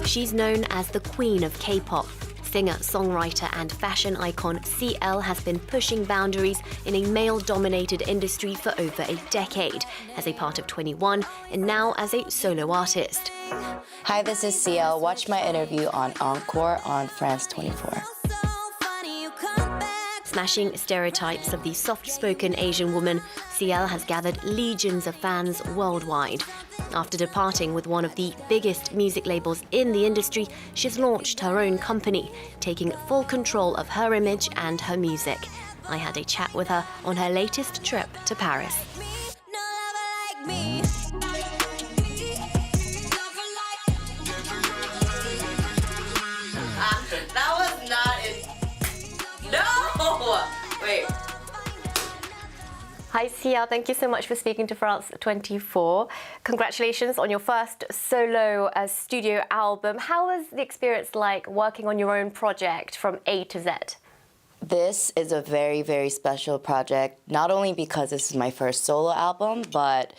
She's known as the queen of K-pop. Singer, songwriter, and fashion icon CL has been pushing boundaries in a male-dominated industry for over a decade, as a part of 21 and now as a solo artist. Hi, this is CL. Watch my interview on Encore on France 24. Smashing stereotypes of the soft-spoken Asian woman, CL has gathered legions of fans worldwide. After departing with one of the biggest music labels in the industry, she's launched her own company, taking full control of her image and her music. I had a chat with her on her latest trip to Paris. That was not it. No! Wait. Hi CL, thank you so much for speaking to France 24. Congratulations on your first solo studio album. How was the experience like working on your own project from A to Z? This is a very, very special project, not only because this is my first solo album, but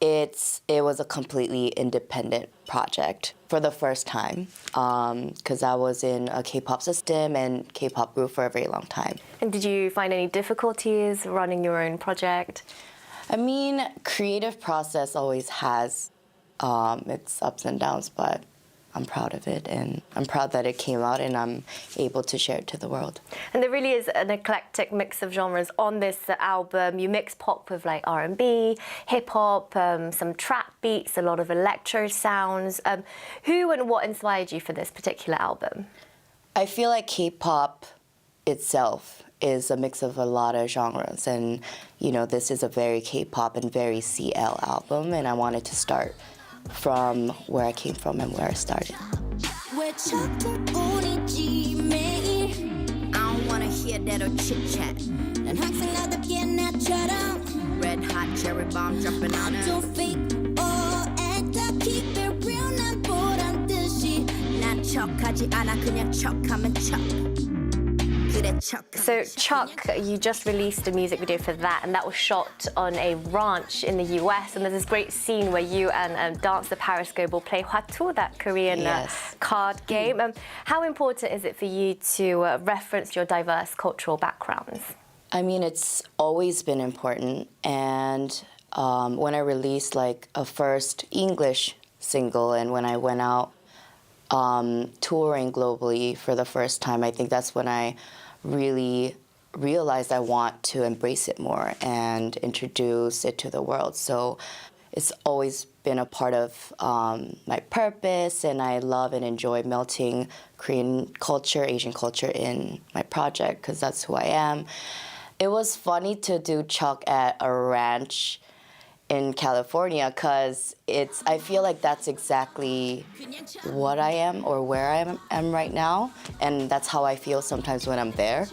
it was a completely independent project for the first time, because I was in a K-pop system and K-pop group for a very long time. And did you find any difficulties running your own project? I mean, creative process always has its ups and downs, but I'm proud of it, and I'm proud that it came out and I'm able to share it to the world. And there really is an eclectic mix of genres on this album. You mix pop with like R&B, hip-hop, some trap beats, a lot of electro sounds. Who and what inspired you for this particular album? I feel like K-pop itself is a mix of a lot of genres, and you know, this is a very K-pop and very CL album, and I wanted to start from where I came from and where I started. I don't wanna hear that or chit-chat. 난 항상 나답게 나처럼 red hot cherry bomb dropping on it. Don't fake or act up, keep it real. 난 보란 듯이 난 척하지 않아 그냥 척하면 척. So Chuck, you just released a music video for that, and that was shot on a ranch in the US, and there's this great scene where you and Dance the Paris Global play Hwatu, that Korean card game. How important is it for you to reference your diverse cultural backgrounds? I mean, it's always been important, and when I released like a first English single and when I went out touring globally for the first time, I think that's when I really realized I want to embrace it more and introduce it to the world. So it's always been a part of my purpose, and I love and enjoy melting Korean culture, Asian culture in my project, because that's who I am. It was funny to do Chuck at a ranch in California, because I feel like that's exactly what I am or where I am right now, and that's how I feel sometimes when I'm there.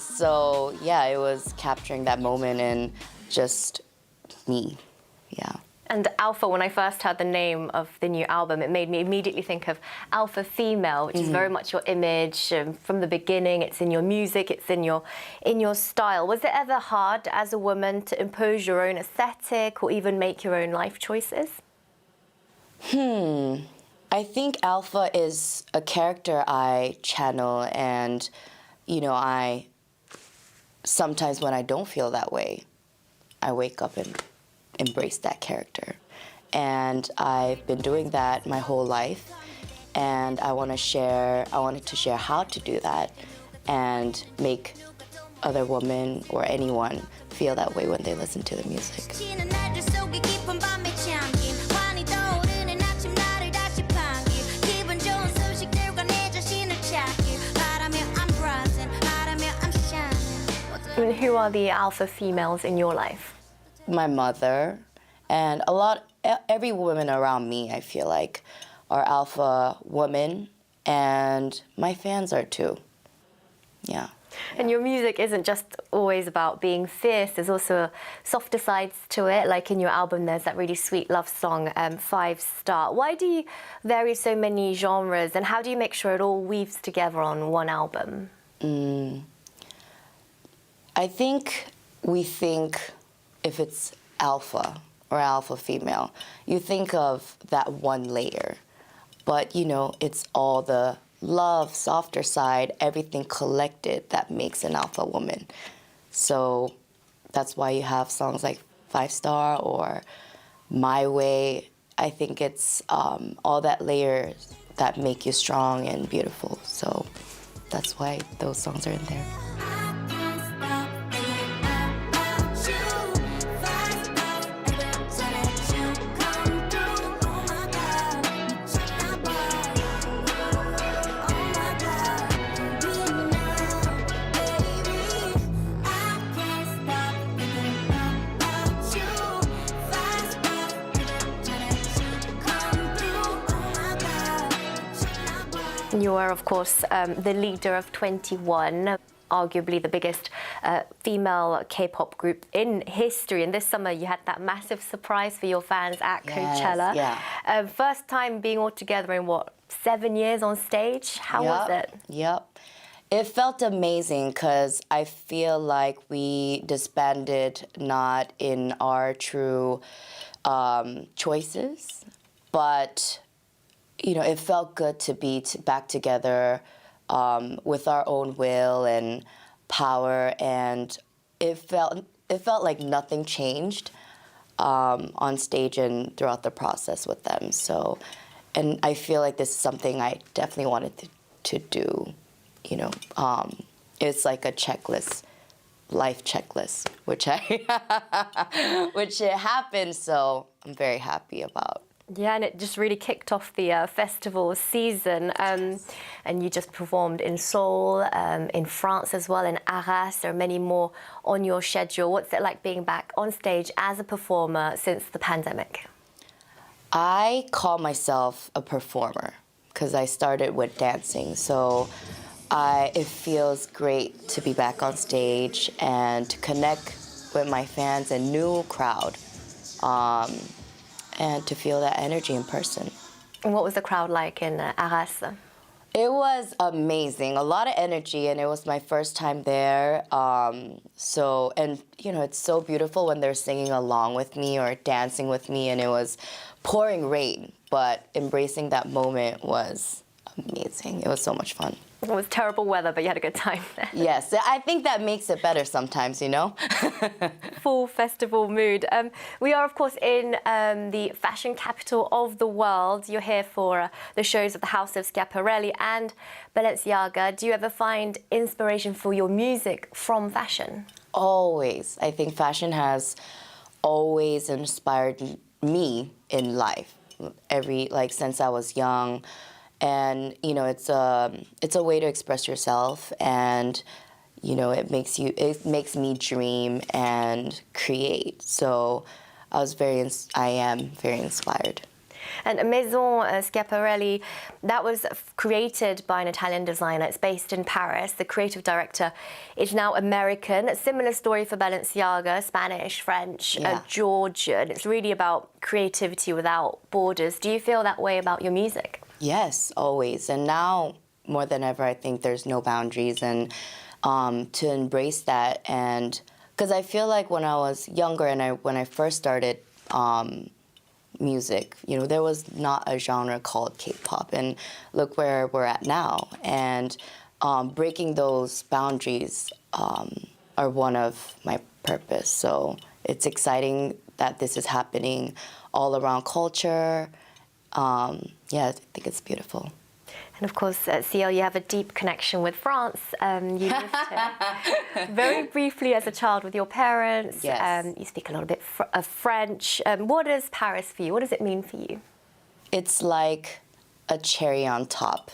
So yeah, it was capturing that moment and just me, yeah. And Alpha, when I first heard the name of the new album, it made me immediately think of Alpha Female, which is very much your image from the beginning. It's in your music, it's in your style. Was it ever hard as a woman to impose your own aesthetic or even make your own life choices? I think Alpha is a character I channel, and you know, sometimes when I don't feel that way, I wake up and embrace that character. And I've been doing that my whole life, and I wanted to share how to do that and make other women or anyone feel that way when they listen to the music. I mean, who are the alpha females in your life? My mother, and every woman around me, I feel like, are alpha women, and my fans are too. Yeah. And your music isn't just always about being fierce, there's also softer sides to it. Like in your album, there's that really sweet love song, 5 Star. Why do you vary so many genres, and how do you make sure it all weaves together on one album? I think we think if it's alpha or alpha female, you think of that one layer. But, it's all the love, softer side, everything collected that makes an alpha woman. So that's why you have songs like 5 Star or My Way. I think it's all that layers that make you strong and beautiful. So that's why those songs are in there. You are, of course, the leader of 21, arguably the biggest female K-pop group in history. And this summer, you had that massive surprise for your fans at Coachella. Yeah. First time being all together in, 7 years on stage? How was it? Yep. It felt amazing because I feel like we disbanded not in our true choices, but it felt good to be back together with our own will and power, and it felt like nothing changed on stage and throughout the process with them. So, and I feel like this is something I definitely wanted to do. It's like a checklist, life checklist, which it happened. So I'm very happy about. Yeah, and it just really kicked off the festival season. And you just performed in Seoul, in France as well, in Arras. There are many more on your schedule. What's it like being back on stage as a performer since the pandemic? I call myself a performer because I started with dancing. So it feels great to be back on stage and to connect with my fans and new crowd. And to feel that energy in person. And what was the crowd like in Arras? It was amazing, a lot of energy, and it was my first time there. It's so beautiful when they're singing along with me or dancing with me, and it was pouring rain, but embracing that moment was amazing. It was so much fun. It was terrible weather, but you had a good time there. Yes, I think that makes it better sometimes, Full festival mood. We are, of course, in the fashion capital of the world. You're here for the shows of the House of Schiaparelli and Balenciaga. Do you ever find inspiration for your music from fashion? Always. I think fashion has always inspired me in life. Since I was young. And, it's a way to express yourself, and, it makes me dream and create. So I am very inspired. And Maison Schiaparelli, that was created by an Italian designer. It's based in Paris. The creative director is now American. A similar story for Balenciaga, Spanish, French, Georgian. It's really about creativity without borders. Do you feel that way about your music? Yes, always. And now, more than ever, I think there's no boundaries. And to embrace that, and because I feel like when I was younger and when I first started music, there was not a genre called K-pop. And look where we're at now. And breaking those boundaries are one of my purpose. So it's exciting that this is happening all around culture. I think it's beautiful. And of course, CL, you have a deep connection with France. You lived here very briefly as a child with your parents. Yes. You speak a little bit of French. What is Paris for you? What does it mean for you? It's like a cherry on top,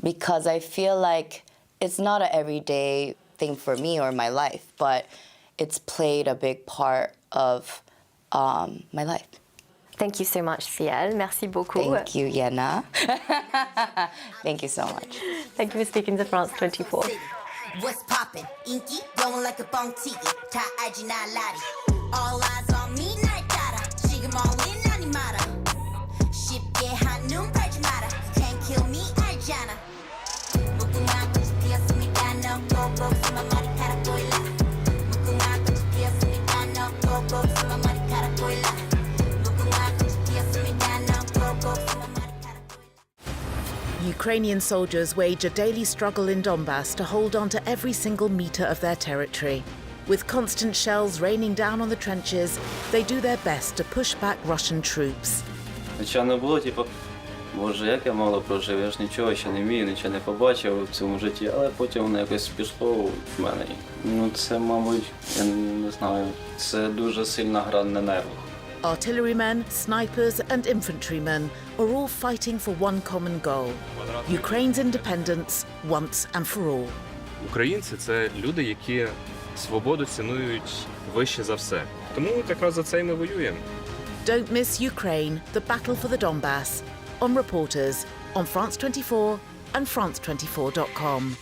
because I feel like it's not an everyday thing for me or my life, but it's played a big part of my life. Thank you so much, CL. Merci beaucoup. Thank you, Yana. Thank you so much. Thank you for speaking to France 24. What's poppin'? Inky, blowing like a bong tiki. 다 알지 나 라리. All eyes on me, 날 따라. 지금 all in 아니 마라. 쉽게 한눈 팔지 마라. Can't kill me, 알잖아. 무궁화 꽃이 피었으니까 너 꼭꼭 숨어 머리카락 보일라. 무궁화 꽃이 피었으니까 너 꼭. Ukrainian soldiers wage a daily struggle in Donbass to hold on to every single metre of their territory. With constant shells raining down on the trenches, they do their best to push back Russian troops. Звичайно було, боже, як я мало прожив, я ж нічого ще не вмію, нічого не побачив в цьому житті, але потім воно якось пішло в мене. Ну це, мабуть, я не знаю, це дуже сильна гра на нервах. Artillerymen, snipers and infantrymen are all fighting for one common goal: Ukraine's independence once and for all. Українці – це люди, які свободу цінують вище за все. Тому якраз за це і ми воюємо. Don't miss Ukraine, the battle for the Donbass, on Reporters, on France 24 and France24.com.